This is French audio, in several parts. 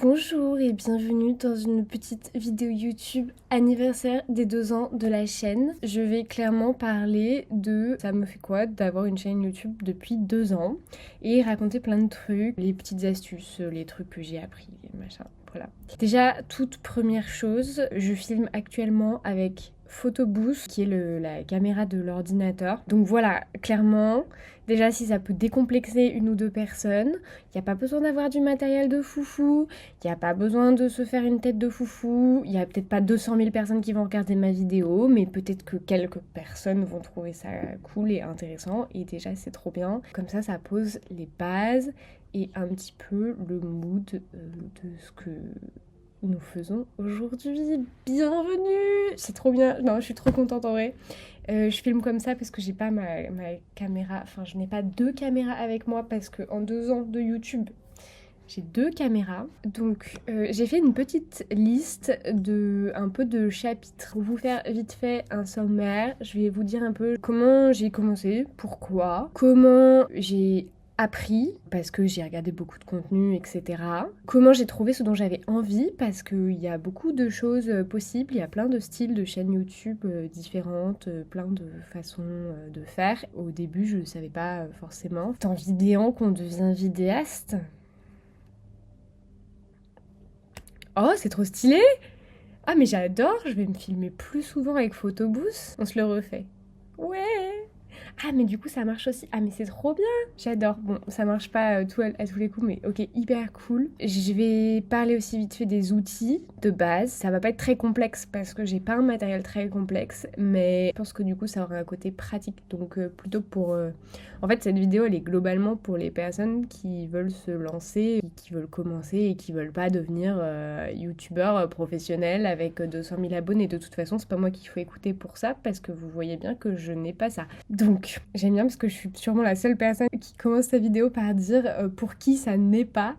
Bonjour et bienvenue dans une petite vidéo YouTube anniversaire des 2 ans de la chaîne. Je vais clairement parler de ça me fait quoi d'avoir une chaîne YouTube depuis 2 ans et raconter plein de trucs, les petites astuces, les trucs que j'ai appris, machin, voilà. Déjà, toute première chose, je filme actuellement avec Photobooth qui est la caméra de l'ordinateur. Donc voilà, clairement, déjà si ça peut décomplexer une ou deux personnes, il n'y a pas besoin d'avoir du matériel de foufou, il n'y a pas besoin de se faire une tête de foufou, il n'y a peut-être pas 200 000 personnes qui vont regarder ma vidéo, mais peut-être que quelques personnes vont trouver ça cool et intéressant, et déjà c'est trop bien. Comme ça pose les bases et un petit peu le mood de ce que nous faisons aujourd'hui. Bienvenue! C'est trop bien, non, je suis trop contente en vrai. Je filme comme ça parce que j'ai pas ma caméra, enfin je n'ai pas 2 caméras avec moi parce que en 2 ans de YouTube, j'ai 2 caméras. Donc j'ai fait une petite liste un peu de chapitres. Pour vous faire vite fait un sommaire, je vais vous dire un peu comment j'ai commencé, pourquoi, comment j'ai appris, parce que j'ai regardé beaucoup de contenu, etc. Comment j'ai trouvé ce dont j'avais envie, parce qu'il y a beaucoup de choses possibles, il y a plein de styles de chaînes YouTube différentes, plein de façons de faire. Au début, je ne savais pas forcément. C'est en vidéant qu'on devient vidéaste. Oh, c'est trop stylé! Ah, mais j'adore, je vais me filmer plus souvent avec Photobooth. On se le refait. Ouais! Ah, mais du coup, ça marche aussi. Ah, mais c'est trop bien! J'adore. Bon, ça marche pas tout à tous les coups, mais ok, hyper cool. Je vais parler aussi vite fait des outils de base. Ça va pas être très complexe parce que j'ai pas un matériel très complexe, mais je pense que du coup, ça aura un côté pratique. Donc, plutôt pour. En fait, cette vidéo, elle est globalement pour les personnes qui veulent se lancer, qui veulent commencer et qui veulent pas devenir youtubeur professionnel avec 200 000 abonnés. De toute façon, c'est pas moi qu'il faut écouter pour ça parce que vous voyez bien que je n'ai pas ça. Donc, j'aime bien parce que je suis sûrement la seule personne qui commence sa vidéo par dire pour qui ça n'est pas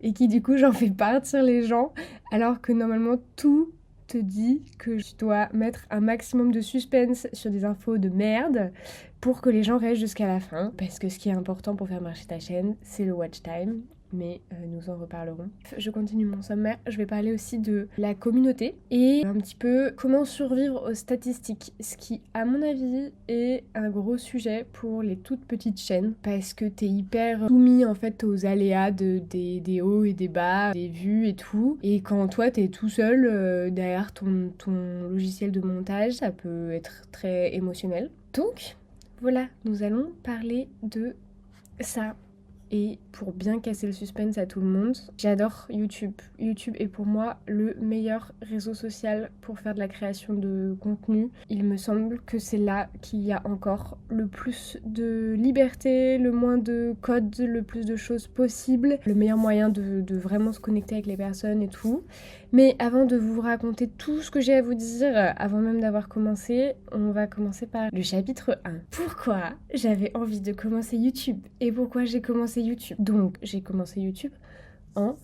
et qui du coup j'en fais partir les gens alors que normalement tout te dit que je dois mettre un maximum de suspense sur des infos de merde pour que les gens restent jusqu'à la fin. Parce que ce qui est important pour faire marcher ta chaîne, c'est le watch time. Mais nous en reparlerons. Je continue mon sommaire. Je vais parler aussi de la communauté et un petit peu comment survivre aux statistiques. Ce qui, à mon avis, est un gros sujet pour les toutes petites chaînes parce que t'es hyper soumis en fait aux aléas des hauts et des bas, des vues et tout. Et quand toi t'es tout seul derrière ton logiciel de montage, ça peut être très émotionnel. Donc, voilà, nous allons parler de ça. Et pour bien casser le suspense à tout le monde, j'adore YouTube. YouTube est pour moi le meilleur réseau social pour faire de la création de contenu. Il me semble que c'est là qu'il y a encore le plus de liberté, le moins de codes, le plus de choses possibles, le meilleur moyen de vraiment se connecter avec les personnes et tout. Mais avant de vous raconter tout ce que j'ai à vous dire, avant même d'avoir commencé, on va commencer par le chapitre 1. Pourquoi j'avais envie de commencer YouTube et pourquoi j'ai commencé YouTube? Donc, j'ai commencé YouTube en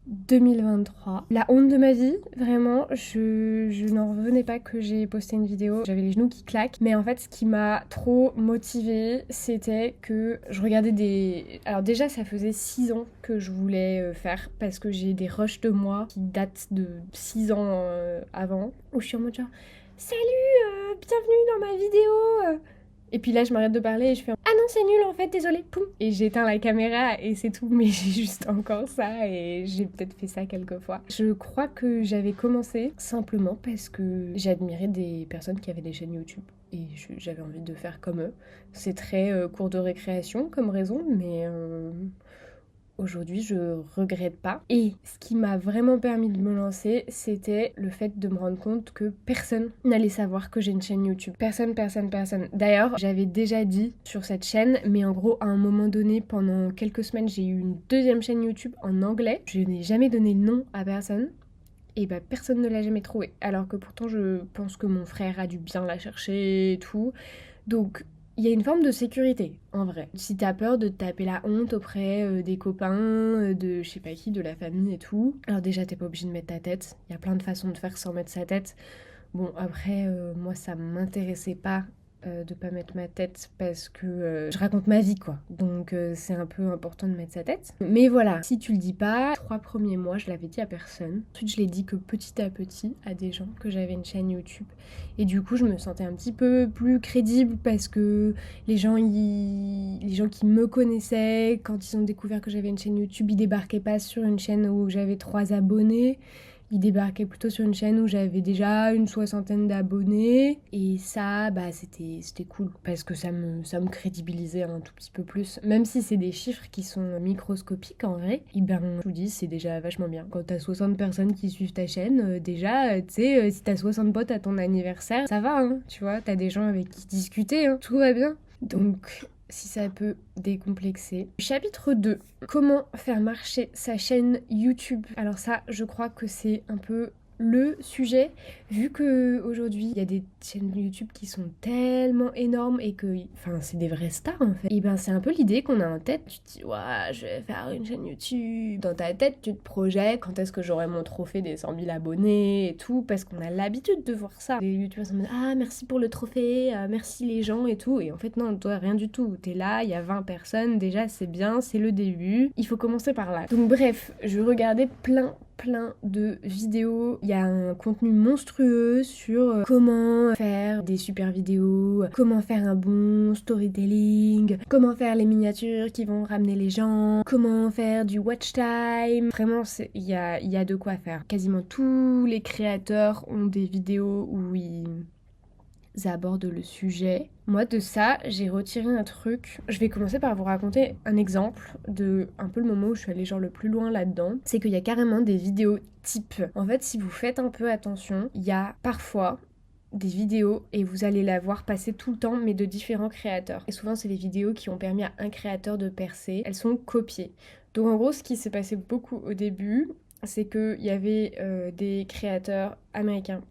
2023. La honte de ma vie, vraiment, je n'en revenais pas que j'ai posté une vidéo. J'avais les genoux qui claquent. Mais en fait, ce qui m'a trop motivée, c'était que je regardais des... Alors déjà, ça faisait 6 ans que je voulais faire parce que j'ai des rushs de moi qui datent de 6 ans avant. Où je suis en mode genre, salut, bienvenue dans ma vidéo. Et puis là, je m'arrête de parler et je fais « Ah non, c'est nul en fait, désolé, poum !» Et j'éteins la caméra et c'est tout, mais j'ai juste encore ça et j'ai peut-être fait ça quelques fois. Je crois que j'avais commencé simplement parce que j'admirais des personnes qui avaient des chaînes YouTube et j'avais envie de faire comme eux. C'est très cours de récréation comme raison, mais... Aujourd'hui, je regrette pas. Et ce qui m'a vraiment permis de me lancer, c'était le fait de me rendre compte que personne n'allait savoir que j'ai une chaîne YouTube. Personne. D'ailleurs, j'avais déjà dit sur cette chaîne, mais en gros, à un moment donné, pendant quelques semaines, j'ai eu une deuxième chaîne YouTube en anglais. Je n'ai jamais donné le nom à personne. Et bah personne ne l'a jamais trouvé. Alors que pourtant, je pense que mon frère a dû bien la chercher et tout. Donc... il y a une forme de sécurité, en vrai. Si t'as peur de te taper la honte auprès des copains, de je sais pas qui, de la famille et tout, alors déjà t'es pas obligé de mettre ta tête. Il y a plein de façons de faire sans mettre sa tête. Bon, après, moi ça m'intéressait pas de pas mettre ma tête parce que je raconte ma vie quoi. Donc c'est un peu important de mettre sa tête. Mais voilà, si tu le dis pas, 3 premiers mois je l'avais dit à personne. Ensuite je l'ai dit que petit à petit à des gens que j'avais une chaîne YouTube. Et du coup je me sentais un petit peu plus crédible parce que les gens qui me connaissaient, quand ils ont découvert que j'avais une chaîne YouTube, ils débarquaient pas sur une chaîne où j'avais 3 abonnés. Il débarquait plutôt sur une chaîne où j'avais déjà une 60aine d'abonnés. Et ça, bah, c'était cool. Parce que ça me crédibilisait un tout petit peu plus. Même si c'est des chiffres qui sont microscopiques en vrai, et ben, je vous dis, c'est déjà vachement bien. Quand t'as 60 personnes qui suivent ta chaîne, déjà, tu sais, si t'as 60 potes à ton anniversaire, ça va, hein, tu vois, t'as des gens avec qui discuter, hein, tout va bien. Donc, si ça peut décomplexer. Chapitre 2. Comment faire marcher sa chaîne YouTube. Alors ça, je crois que c'est un peu le sujet, vu que aujourd'hui il y a des chaînes YouTube qui sont tellement énormes et que, enfin, c'est des vrais stars en fait. Et ben c'est un peu l'idée qu'on a en tête. Tu te dis ouais, je vais faire une chaîne YouTube. Dans ta tête, tu te projettes quand est-ce que j'aurai mon trophée des 100 000 abonnés et tout, parce qu'on a l'habitude de voir ça. Les YouTubeurs sont en mode ah merci pour le trophée, merci les gens et tout. Et en fait non, toi rien du tout. T'es là, il y a 20 personnes, déjà c'est bien, c'est le début. Il faut commencer par là. Donc bref, je regardais plein de vidéos. Il y a un contenu monstrueux sur comment faire des super vidéos, comment faire un bon storytelling, comment faire les miniatures qui vont ramener les gens, comment faire du watch time. Vraiment, il y a de quoi faire. Quasiment tous les créateurs ont des vidéos où ils abordent le sujet. Moi, de ça, j'ai retiré un truc. Je vais commencer par vous raconter un exemple de un peu le moment où je suis allée genre le plus loin là-dedans. C'est qu'il y a carrément des vidéos types. En fait, si vous faites un peu attention, il y a parfois des vidéos et vous allez la voir passer tout le temps, mais de différents créateurs. Et souvent, c'est les vidéos qui ont permis à un créateur de percer. Elles sont copiées. Donc en gros, ce qui s'est passé beaucoup au début, c'est qu'il y avait des créateurs américains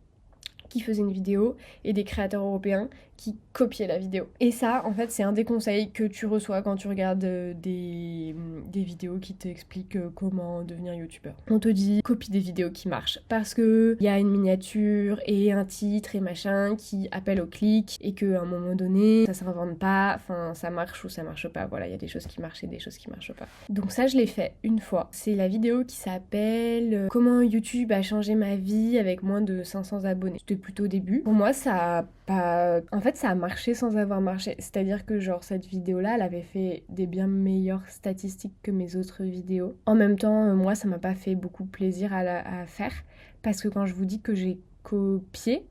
qui faisaient une vidéo et des créateurs européens qui copiaient la vidéo. Et ça, en fait, c'est un des conseils que tu reçois quand tu regardes des vidéos qui t'expliquent comment devenir youtubeur. On te dit copie des vidéos qui marchent parce que il y a une miniature et un titre et machin qui appelle au clic et qu'à un moment donné, ça s'invente pas, enfin ça marche ou ça marche pas. Voilà, il y a des choses qui marchent et des choses qui marchent pas. Donc ça, je l'ai fait une fois. C'est la vidéo qui s'appelle Comment YouTube a changé ma vie avec moins de 500 abonnés. C'était plutôt au début. Pour moi, ça a pas... En fait, ça a marché sans avoir marché. C'est-à-dire que genre cette vidéo-là, elle avait fait des bien meilleures statistiques que mes autres vidéos. En même temps, moi, ça m'a pas fait beaucoup plaisir à faire. Parce que quand je vous dis que j'ai copié,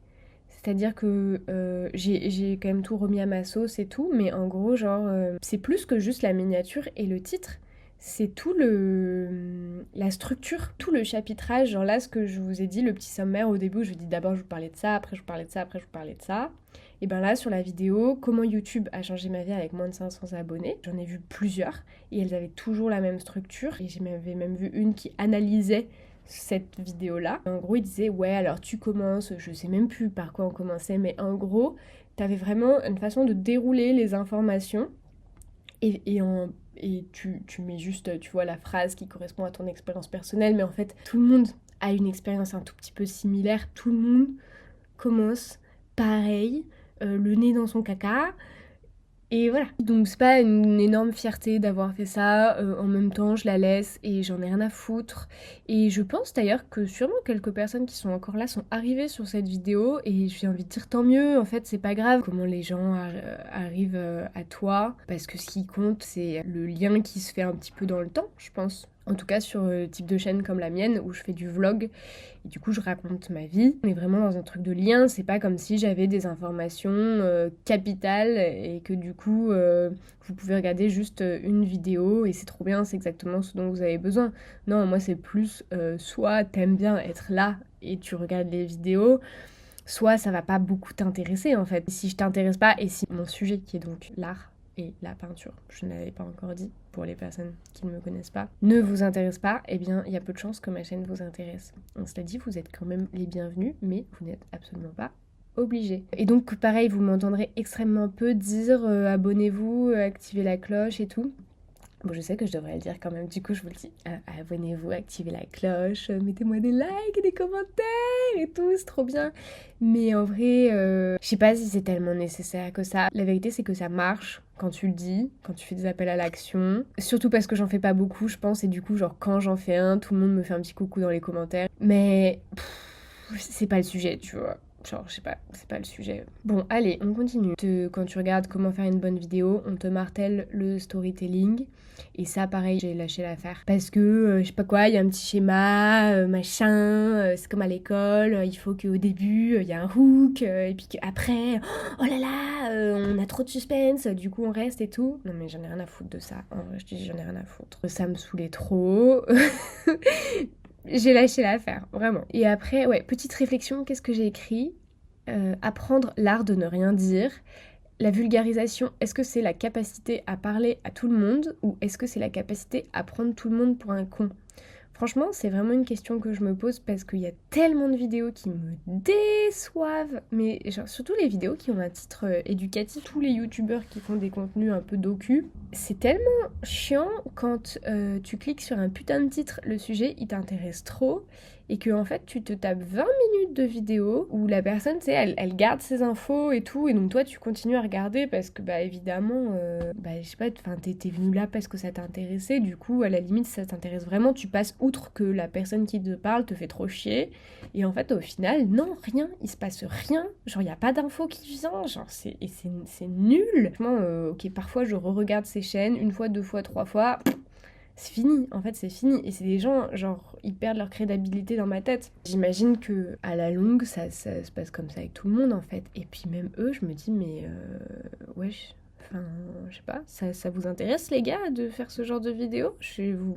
c'est-à-dire que j'ai quand même tout remis à ma sauce et tout, mais en gros, genre, c'est plus que juste la miniature et le titre. C'est tout la structure, tout le chapitrage. Genre là, ce que je vous ai dit, le petit sommaire au début, je dis d'abord je vous parlais de ça, après je vous parlais de ça, après je vous parlais de ça. Et ben là, sur la vidéo, comment YouTube a changé ma vie avec moins de 500 abonnés, j'en ai vu plusieurs et elles avaient toujours la même structure. Et j'avais même vu une qui analysait cette vidéo-là. En gros, il disait ouais, alors tu commences, je sais même plus par quoi on commençait, mais en gros, t'avais vraiment une façon de dérouler les informations et tu mets juste, tu vois, la phrase qui correspond à ton expérience personnelle, mais en fait, tout le monde a une expérience un tout petit peu similaire. Tout le monde commence pareil, le nez dans son caca. Et voilà. Donc c'est pas une énorme fierté d'avoir fait ça, en même temps je la laisse et j'en ai rien à foutre. Et je pense d'ailleurs que sûrement quelques personnes qui sont encore là sont arrivées sur cette vidéo et j'ai envie de dire tant mieux, en fait c'est pas grave comment les gens arrivent à toi, parce que ce qui compte c'est le lien qui se fait un petit peu dans le temps, je pense. En tout cas sur le type de chaîne comme la mienne où je fais du vlog et du coup je raconte ma vie. On est vraiment dans un truc de lien, c'est pas comme si j'avais des informations capitales et que du coup vous pouvez regarder juste une vidéo et c'est trop bien, c'est exactement ce dont vous avez besoin. Non, moi c'est plus soit t'aimes bien être là et tu regardes les vidéos, soit ça va pas beaucoup t'intéresser en fait. Si je t'intéresse pas et si mon sujet qui est donc l'art et la peinture, je ne l'avais pas encore dit pour les personnes qui ne me connaissent pas, ne vous intéresse pas, eh bien il y a peu de chances que ma chaîne vous intéresse. On se l'a dit, vous êtes quand même les bienvenus, mais vous n'êtes absolument pas obligés. Et donc pareil, vous m'entendrez extrêmement peu dire abonnez-vous, activez la cloche et tout. Bon, je sais que je devrais le dire quand même, du coup je vous le dis, abonnez-vous, activez la cloche, mettez-moi des likes, des commentaires et tout, c'est trop bien. Mais en vrai, je sais pas si c'est tellement nécessaire que ça. La vérité c'est que ça marche quand tu le dis, quand tu fais des appels à l'action. Surtout parce que j'en fais pas beaucoup, je pense, et du coup genre quand j'en fais un, tout le monde me fait un petit coucou dans les commentaires. Mais c'est pas le sujet, tu vois. Genre, je sais pas, c'est pas le sujet. Bon, allez, on continue. Quand tu regardes comment faire une bonne vidéo, on te martèle le storytelling. Et ça, pareil, j'ai lâché l'affaire. Parce que, je sais pas quoi, il y a un petit schéma, machin, c'est comme à l'école, il faut qu'au début, il y a un hook, et puis qu'après, oh là là, on a trop de suspense, du coup on reste et tout. Non mais j'en ai rien à foutre de ça. En vrai, je te dis, j'en ai rien à foutre. Ça me saoulait trop. J'ai lâché l'affaire, vraiment. Et après, ouais, petite réflexion, qu'est-ce que j'ai écrit? Apprendre l'art de ne rien dire. La vulgarisation, est-ce que c'est la capacité à parler à tout le monde ou est-ce que c'est la capacité à prendre tout le monde pour un con? Franchement, c'est vraiment une question que je me pose parce qu'il y a tellement de vidéos qui me déçoivent. Mais genre, surtout les vidéos qui ont un titre éducatif. Tous les youtubeurs qui font des contenus un peu docu. C'est tellement chiant quand tu cliques sur un putain de titre, le sujet il t'intéresse trop et que en fait tu te tapes 20 minutes de vidéo où la personne, tu sais, elle garde ses infos et tout, et donc toi tu continues à regarder parce que bah évidemment, je sais pas, enfin t'es venu là parce que ça t'intéressait, du coup à la limite si ça t'intéresse vraiment, tu passes outre que la personne qui te parle te fait trop chier, et en fait au final, non, rien, il se passe rien, genre y a pas d'infos qui vient, genre c'est nul. Franchement, ok, parfois je re-regarde ces chaînes, une fois, deux fois, trois fois, c'est fini, en fait c'est fini. Et c'est des gens, genre, ils perdent leur crédibilité dans ma tête. J'imagine que à la longue, ça se passe comme ça avec tout le monde en fait. Et puis même eux, je me dis, mais wesh, enfin, je sais pas, ça vous intéresse les gars de faire ce genre de vidéo?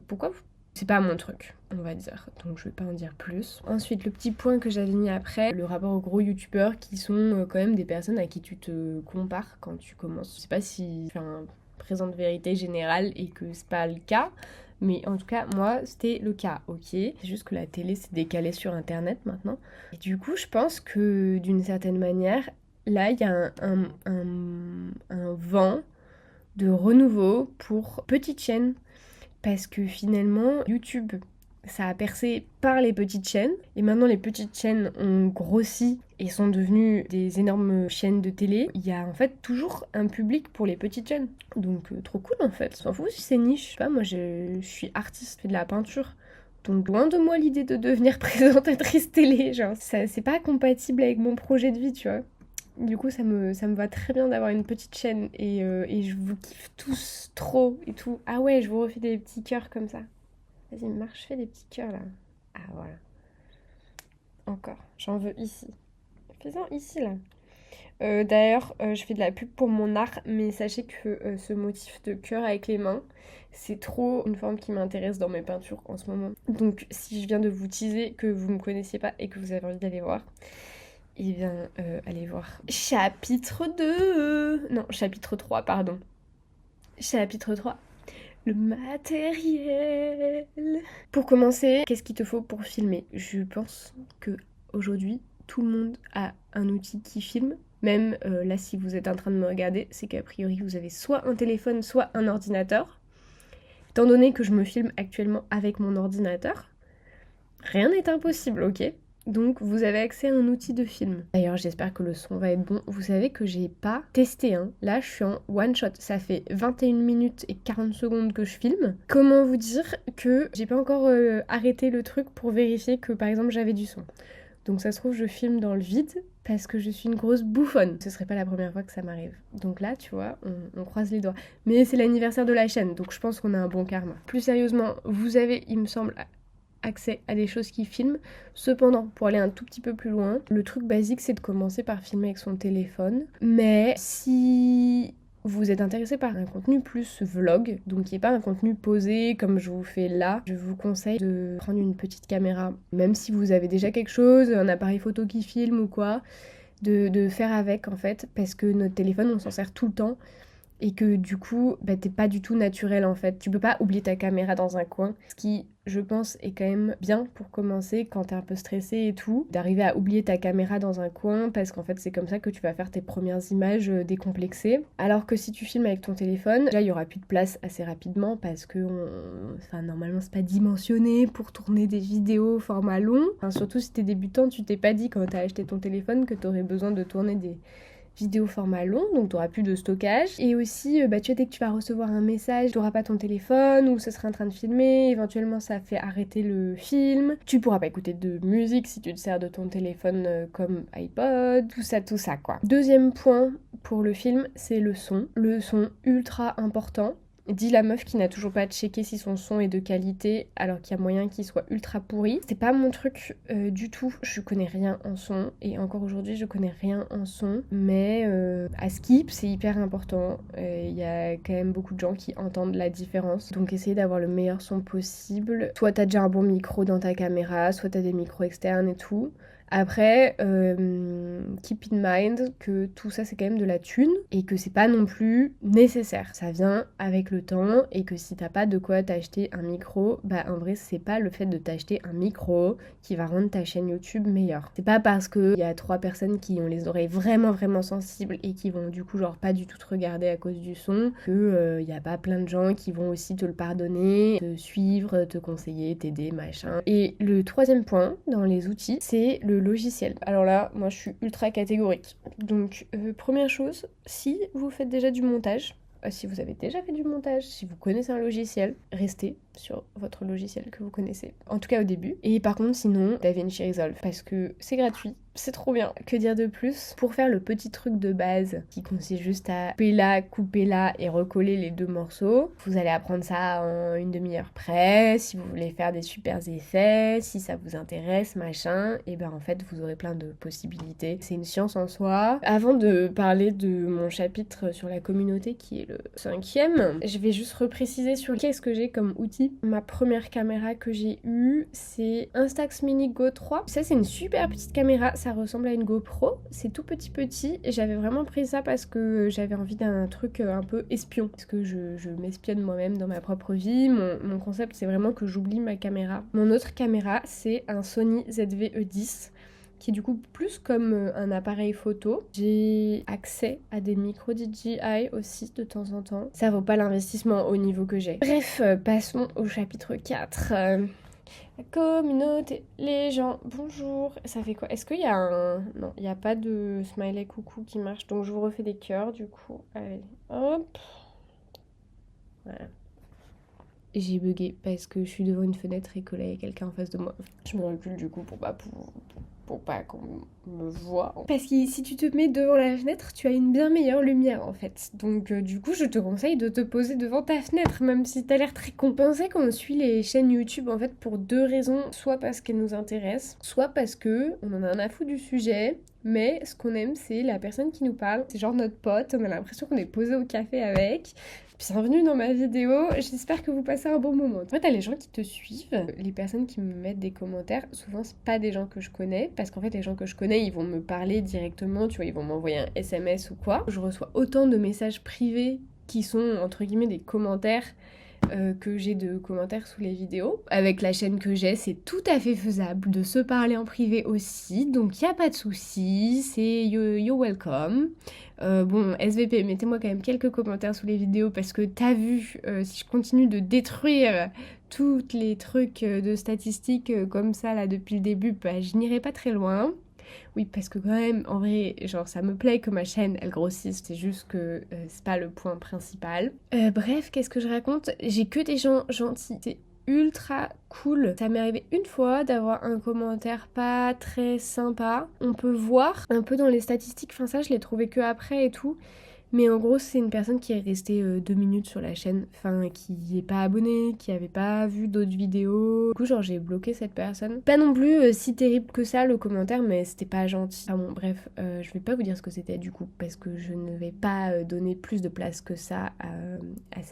Pourquoi vous... C'est pas mon truc, on va dire, donc je vais pas en dire plus. Ensuite, le petit point que j'avais mis après, le rapport aux gros youtubeurs qui sont quand même des personnes à qui tu te compares quand tu commences. Je sais pas si... Enfin, présente vérité générale et que c'est pas le cas, mais en tout cas moi c'était le cas, ok. C'est juste que la télé s'est décalée sur internet maintenant, et du coup je pense que d'une certaine manière là il y a un vent de renouveau pour petites chaînes, parce que finalement YouTube ça a percé par les petites chaînes, et maintenant les petites chaînes ont grossi et sont devenues des énormes chaînes de télé. Il y a en fait toujours un public pour les petites chaînes, donc trop cool en fait. S'en fout si c'est niche. Je sais pas, moi je suis artiste, je fais de la peinture, donc loin de moi l'idée de devenir présentatrice télé, genre ça c'est pas compatible avec mon projet de vie, tu vois. Du coup, ça me va très bien d'avoir une petite chaîne, et je vous kiffe tous trop et tout. Ah ouais, je vous refais des petits cœurs comme ça. Vas-y, marche, fais des petits cœurs là. Ah voilà. Encore. J'en veux ici. Fais-en ici là. D'ailleurs, je fais de la pub pour mon art, mais sachez que ce motif de cœur avec les mains, c'est trop une forme qui m'intéresse dans mes peintures en ce moment. Donc si je viens de vous teaser que vous me connaissiez pas et que vous avez envie d'aller voir, eh bien allez voir. Chapitre 2. Non, chapitre 3, pardon. Chapitre 3. Le matériel. Pour commencer, qu'est-ce qu'il te faut pour filmer? Je pense que aujourd'hui, tout le monde a un outil qui filme. Même là, si vous êtes en train de me regarder, c'est qu'a priori, vous avez soit un téléphone, soit un ordinateur. Étant donné que je me filme actuellement avec mon ordinateur, rien n'est impossible, ok? Donc vous avez accès à un outil de film. D'ailleurs, j'espère que le son va être bon. Vous savez que j'ai pas testé, hein. Là, je suis en one shot. Ça fait 21 minutes et 40 secondes que je filme. Comment vous dire que j'ai pas encore arrêté le truc pour vérifier que, par exemple, j'avais du son. Donc ça se trouve, je filme dans le vide parce que je suis une grosse bouffonne. Ce serait pas la première fois que ça m'arrive. Donc là, tu vois, on croise les doigts. Mais c'est l'anniversaire de la chaîne, donc je pense qu'on a un bon karma. Plus sérieusement, vous avez, il me semble, accès à des choses qui filment. Cependant, pour aller un tout petit peu plus loin, le truc basique c'est de commencer par filmer avec son téléphone. Mais si vous êtes intéressé par un contenu plus vlog, donc qui n'est pas un contenu posé comme je vous fais là, je vous conseille de prendre une petite caméra. Même si vous avez déjà quelque chose, un appareil photo qui filme ou quoi, de faire avec en fait, parce que notre téléphone on s'en sert tout le temps. et que du coup, bah, t'es pas du tout naturel en fait. Tu peux pas oublier ta caméra dans un coin, ce qui, je pense, est quand même bien pour commencer quand t'es un peu stressé et tout, d'arriver à oublier ta caméra dans un coin parce qu'en fait c'est comme ça que tu vas faire tes premières images décomplexées. Alors que si tu filmes avec ton téléphone, déjà il y aura plus de place assez rapidement parce que enfin, normalement c'est pas dimensionné pour tourner des vidéos format long. Enfin, surtout si t'es débutant, tu t'es pas dit quand t'as acheté ton téléphone que t'aurais besoin de tourner des vidéo format long, donc tu auras plus de stockage. Et aussi, tu vois, dès que tu vas recevoir un message, tu n'auras pas ton téléphone ou ce sera en train de filmer, éventuellement ça fait arrêter le film. Tu pourras pas écouter de musique si tu te sers de ton téléphone comme iPod, tout ça quoi. Deuxième point pour le film, c'est le son. Le son ultra important. Dit la meuf qui n'a toujours pas checké si son son est de qualité alors qu'il y a moyen qu'il soit ultra pourri. C'est pas mon truc du tout, je connais rien en son et encore aujourd'hui je connais rien en son, mais à Skip c'est hyper important. Il y a quand même beaucoup de gens qui entendent la différence, donc essayez d'avoir le meilleur son possible. Soit t'as déjà un bon micro dans ta caméra, soit t'as des micros externes et tout. Après, keep in mind que tout ça c'est quand même de la thune et que c'est pas non plus nécessaire. Ça vient avec le temps et que si t'as pas de quoi t'acheter un micro, bah en vrai c'est pas le fait de t'acheter un micro qui va rendre ta chaîne YouTube meilleure. C'est pas parce qu'il y a 3 personnes qui ont les oreilles vraiment sensibles et qui vont du coup genre pas du tout te regarder à cause du son que y a pas plein de gens qui vont aussi te le pardonner, te suivre, te conseiller, t'aider, machin. Et le troisième point dans les outils, c'est le logiciel. Alors là, moi je suis ultra catégorique. Donc première chose, si vous faites déjà du montage, si vous avez déjà fait du montage, si vous connaissez un logiciel, restez sur votre logiciel que vous connaissez. En tout cas au début. Et par contre sinon, DaVinci Resolve parce que c'est gratuit. C'est trop bien. Que dire de plus? Pour faire le petit truc de base qui consiste juste à couper là et recoller les 2 morceaux, vous allez apprendre ça en une demi-heure près. Si vous voulez faire des super effets, si ça vous intéresse, machin, et ben en fait vous aurez plein de possibilités. C'est une science en soi. Avant de parler de mon chapitre sur la communauté qui est le 5e, je vais juste repréciser sur qu'est-ce que j'ai comme outil. Ma première caméra que j'ai eue, c'est Instax Mini Go 3. Ça c'est une super petite caméra. Ça ressemble à une GoPro, c'est tout petit et j'avais vraiment pris ça parce que j'avais envie d'un truc un peu espion, parce que je m'espionne moi-même dans ma propre vie. Mon concept c'est vraiment que j'oublie ma caméra. Mon autre caméra c'est un Sony ZV-E10 qui est du coup plus comme un appareil photo. J'ai accès à des micros DJI aussi de temps en temps. Ça vaut pas l'investissement au niveau que j'ai. Bref, passons au chapitre 4. La communauté, les gens, bonjour. Ça fait quoi? Est-ce qu'il y a un... Non, il n'y a pas de smiley coucou qui marche, donc je vous refais des cœurs du coup. Allez, hop. Voilà. J'ai bugué parce que je suis devant une fenêtre et que là il y a quelqu'un en face de moi. Je me recule du coup pour pas qu'on me voit. Parce que si tu te mets devant la fenêtre, tu as une bien meilleure lumière en fait. Donc du coup, je te conseille de te poser devant ta fenêtre, même si t'as l'air très con. Pensez qu'on suit les chaînes YouTube en fait pour 2 raisons. Soit parce qu'elles nous intéressent, soit parce que on en a un à foutre du sujet. Mais ce qu'on aime, c'est la personne qui nous parle. C'est genre notre pote, on a l'impression qu'on est posé au café avec. Bienvenue dans ma vidéo, j'espère que vous passez un bon moment. En fait, t'as les gens qui te suivent, les personnes qui me mettent des commentaires, souvent c'est pas des gens que je connais, parce qu'en fait les gens que je connais, ils vont me parler directement, tu vois, ils vont m'envoyer un SMS ou quoi. Je reçois autant de messages privés qui sont entre guillemets des commentaires que j'ai de commentaires sous les vidéos. Avec la chaîne que j'ai, c'est tout à fait faisable de se parler en privé aussi, donc y a pas de souci, c'est you're welcome. Bon, SVP, mettez-moi quand même quelques commentaires sous les vidéos parce que t'as vu, si je continue de détruire tous les trucs de statistiques comme ça là depuis le début, bah je n'irai pas très loin. Oui, parce que quand même, en vrai, genre ça me plaît que ma chaîne elle grossisse, c'est juste que c'est pas le point principal. Bref, qu'est-ce que je raconte? J'ai que des gens gentils, c'est ultra cool. Ça m'est arrivé une fois d'avoir un commentaire pas très sympa. On peut voir un peu dans les statistiques, enfin ça je l'ai trouvé que après et tout. Mais en gros, c'est une personne qui est restée 2 minutes sur la chaîne, enfin qui est pas abonnée, qui avait pas vu d'autres vidéos. Du coup, genre j'ai bloqué cette personne. Pas non plus si terrible que ça le commentaire, mais c'était pas gentil. Ah bon, bref, je vais pas vous dire ce que c'était du coup, parce que je ne vais pas donner plus de place que ça à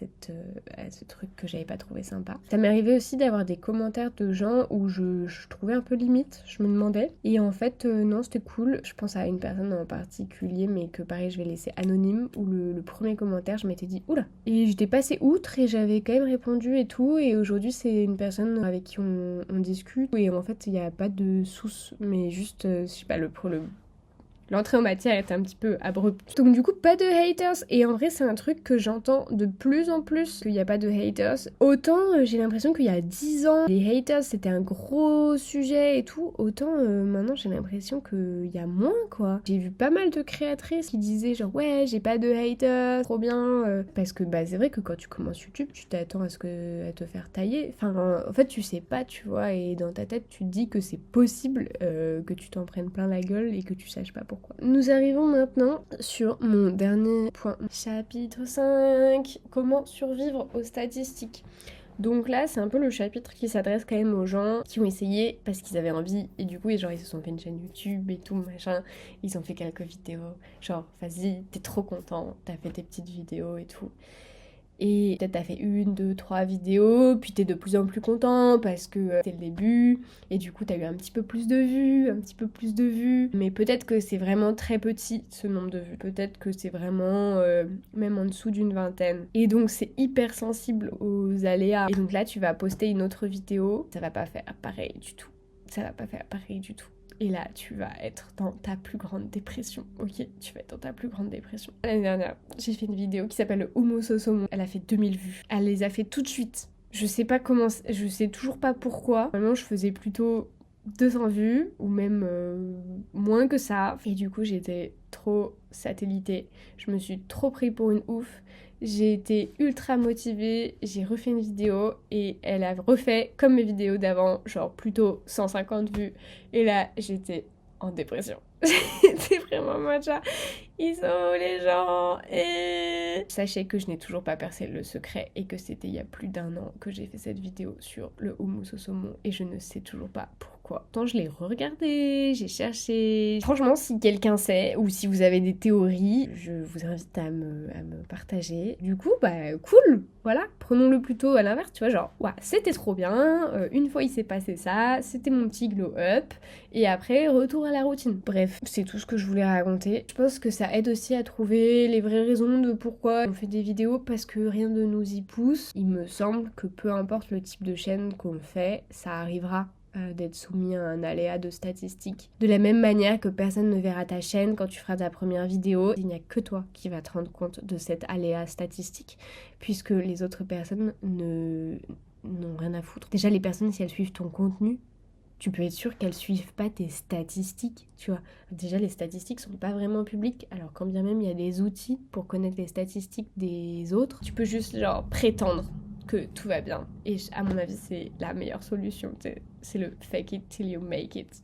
ce truc que j'avais pas trouvé sympa. Ça m'est arrivé aussi d'avoir des commentaires de gens où je trouvais un peu limite, je me demandais. Et en fait, non, c'était cool. Je pense à une personne en particulier, mais que pareil, je vais laisser anonyme. même où le premier commentaire, je m'étais dit oula. Et j'étais passée outre et j'avais quand même répondu et tout. Et aujourd'hui, c'est une personne avec qui on discute. Et en fait, il n'y a pas de souce, mais juste, je sais pas, l'entrée en matière était un petit peu abrupte. Donc du coup, pas de haters. Et en vrai, c'est un truc que j'entends de plus en plus, qu'il n'y a pas de haters. Autant j'ai l'impression qu'il y a 10 ans, les haters, c'était un gros sujet et tout. Autant maintenant, j'ai l'impression qu'il y a moins, quoi. J'ai vu pas mal de créatrices qui disaient genre, ouais, j'ai pas de haters, trop bien. Parce que bah, c'est vrai que quand tu commences YouTube, tu t'attends à te faire tailler. Enfin, en fait, tu sais pas, tu vois. Et dans ta tête, tu te dis que c'est possible que tu t'en prennes plein la gueule et que tu saches pas pourquoi. Nous arrivons maintenant sur mon dernier point. Chapitre 5. Comment survivre aux statistiques. Donc là, c'est un peu le chapitre qui s'adresse quand même aux gens qui ont essayé parce qu'ils avaient envie. Et du coup, genre, ils se sont fait une chaîne YouTube et tout, machin. Ils ont fait quelques vidéos. Genre, vas-y, t'es trop content, t'as fait tes petites vidéos et tout. Et peut-être t'as fait 1, 2, 3 vidéos, puis t'es de plus en plus content parce que c'est le début, et du coup t'as eu un petit peu plus de vues, mais peut-être que c'est vraiment très petit ce nombre de vues, peut-être que c'est vraiment même en dessous d'une vingtaine. Et donc c'est hyper sensible aux aléas. Et donc là tu vas poster une autre vidéo, ça va pas faire pareil du tout. Et là, tu vas être dans ta plus grande dépression, ok? Tu vas être dans ta plus grande dépression. L'année dernière, j'ai fait une vidéo qui s'appelle le Homo Saumon. Elle a fait 2000 vues. Elle les a fait tout de suite. Je sais pas comment, je sais toujours pas pourquoi. Normalement, je faisais plutôt 200 vues, ou même moins que ça. Et du coup, j'étais trop satellitée. Je me suis trop pris pour une ouf. J'ai été ultra motivée, j'ai refait une vidéo et elle a refait comme mes vidéos d'avant, genre plutôt 150 vues. Et là, j'étais en dépression. J'étais vraiment matcha. Ils sont où les gens? Et sachez que je n'ai toujours pas percé le secret et que c'était il y a plus d'1 an que j'ai fait cette vidéo sur le houmous au saumon et je ne sais toujours pas pourquoi. Tant je l'ai regardé, j'ai cherché. Franchement, si quelqu'un sait ou si vous avez des théories, je vous invite à me partager. Du coup, bah cool, voilà, prenons-le plutôt à l'inverse, tu vois, genre, ouais, c'était trop bien, une fois il s'est passé ça, c'était mon petit glow up, et après, retour à la routine. Bref, c'est tout ce que je voulais raconter. Je pense que ça aide aussi à trouver les vraies raisons de pourquoi on fait des vidéos, parce que rien ne nous y pousse. Il me semble que peu importe le type de chaîne qu'on fait, ça arrivera d'être soumis à un aléa de statistiques. De la même manière que personne ne verra ta chaîne quand tu feras ta première vidéo, il n'y a que toi qui vas te rendre compte de cet aléa statistique, puisque les autres personnes n'ont rien à foutre. Déjà, les personnes, si elles suivent ton contenu, tu peux être sûr qu'elles suivent pas tes statistiques, tu vois. Déjà, les statistiques sont pas vraiment publiques, alors quand bien même il y a des outils pour connaître les statistiques des autres, tu peux juste genre prétendre que tout va bien. Et à mon avis, c'est la meilleure solution. C'est le fake it till you make it.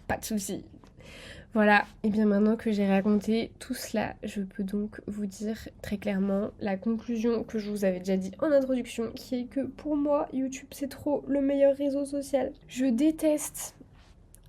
Pas de souci. Voilà, et bien maintenant que j'ai raconté tout cela, je peux donc vous dire très clairement la conclusion que je vous avais déjà dit en introduction, qui est que pour moi, YouTube c'est trop le meilleur réseau social. Je déteste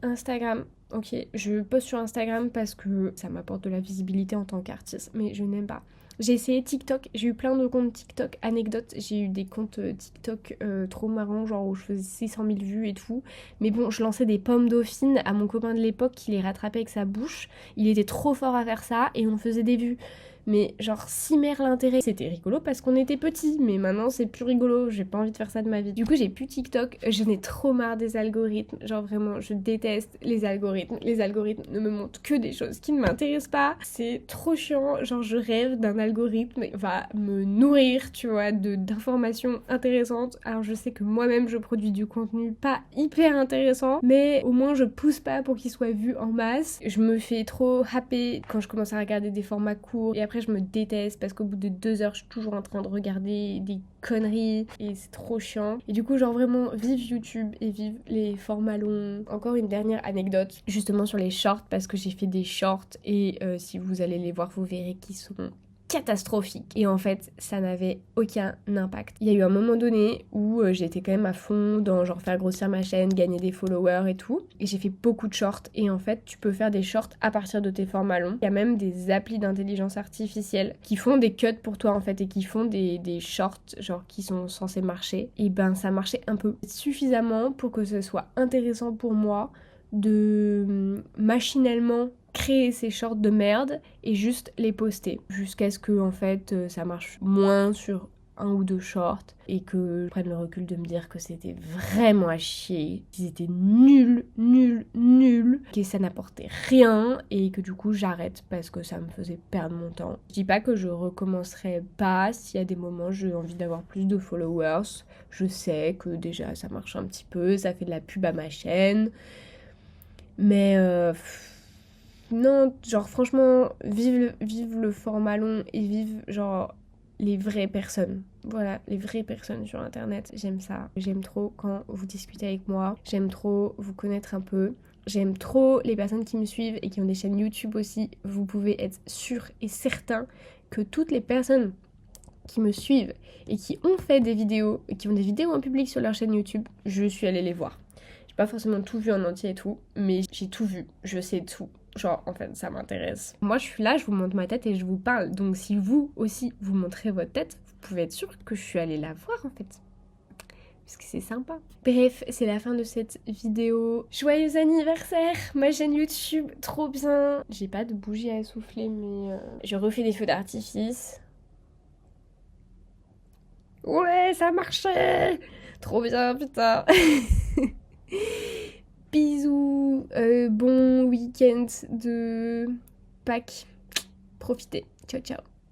Instagram. Ok, je poste sur Instagram parce que ça m'apporte de la visibilité en tant qu'artiste, mais je n'aime pas. J'ai essayé TikTok, j'ai eu plein de comptes TikTok, anecdotes, j'ai eu des comptes TikTok trop marrants, genre où je faisais 600 000 vues et tout. Mais bon, je lançais des pommes dauphines à mon copain de l'époque qui les rattrapait avec sa bouche. Il était trop fort à faire ça et on faisait des vues. Mais genre, si mère l'intérêt, c'était rigolo parce qu'on était petits, mais maintenant c'est plus rigolo, j'ai pas envie de faire ça de ma vie. Du coup, j'ai plus TikTok, j'en ai trop marre des algorithmes, genre vraiment, je déteste les algorithmes. Les algorithmes ne me montrent que des choses qui ne m'intéressent pas, c'est trop chiant, genre je rêve d'un algorithme qui va me nourrir, tu vois, d'informations intéressantes. Alors je sais que moi-même je produis du contenu pas hyper intéressant, mais au moins je pousse pas pour qu'il soit vu en masse. Je me fais trop happer quand je commence à regarder des formats courts et après je me déteste parce qu'au bout de 2 heures je suis toujours en train de regarder des conneries et c'est trop chiant. Et du coup genre vraiment vive YouTube et vive les formats longs. Encore une dernière anecdote justement sur les shorts parce que j'ai fait des shorts et si vous allez les voir vous verrez qu'ils sont catastrophique. Et en fait, ça n'avait aucun impact. Il y a eu un moment donné où j'étais quand même à fond dans genre faire grossir ma chaîne, gagner des followers et tout. Et j'ai fait beaucoup de shorts. Et en fait, tu peux faire des shorts à partir de tes formats longs. Il y a même des applis d'intelligence artificielle qui font des cuts pour toi en fait et qui font des shorts genre qui sont censés marcher. Et ben ça marchait un peu suffisamment pour que ce soit intéressant pour moi de machinalement créer ces shorts de merde et juste les poster. Jusqu'à ce que, en fait, ça marche moins sur un ou deux shorts et que je prenne le recul de me dire que c'était vraiment à chier, qu'ils étaient nuls, que ça n'apportait rien et que du coup j'arrête parce que ça me faisait perdre mon temps. Je dis pas que je recommencerai pas s'il y a des moments où j'ai envie d'avoir plus de followers. Je sais que déjà ça marche un petit peu, ça fait de la pub à ma chaîne, mais non, genre franchement, vive le format long et vive genre les vraies personnes. Voilà, les vraies personnes sur internet. J'aime ça. J'aime trop quand vous discutez avec moi. J'aime trop vous connaître un peu. J'aime trop les personnes qui me suivent et qui ont des chaînes YouTube aussi. Vous pouvez être sûr et certain que toutes les personnes qui me suivent et qui ont fait des vidéos, et qui ont des vidéos en public sur leur chaîne YouTube, je suis allée les voir. J'ai pas forcément tout vu en entier et tout, mais j'ai tout vu. Je sais tout. Genre, en fait, ça m'intéresse. Moi, je suis là, je vous montre ma tête et je vous parle. Donc, si vous aussi, vous montrez votre tête, vous pouvez être sûr que je suis allée la voir, en fait. Parce que c'est sympa. Bref, c'est la fin de cette vidéo. Joyeux anniversaire, ma chaîne YouTube, trop bien. J'ai pas de bougie à souffler, mais je refais des feux d'artifice. Ouais, ça marchait. Trop bien, putain. Bisous, bon week-end de Pâques. Profitez. Ciao, ciao.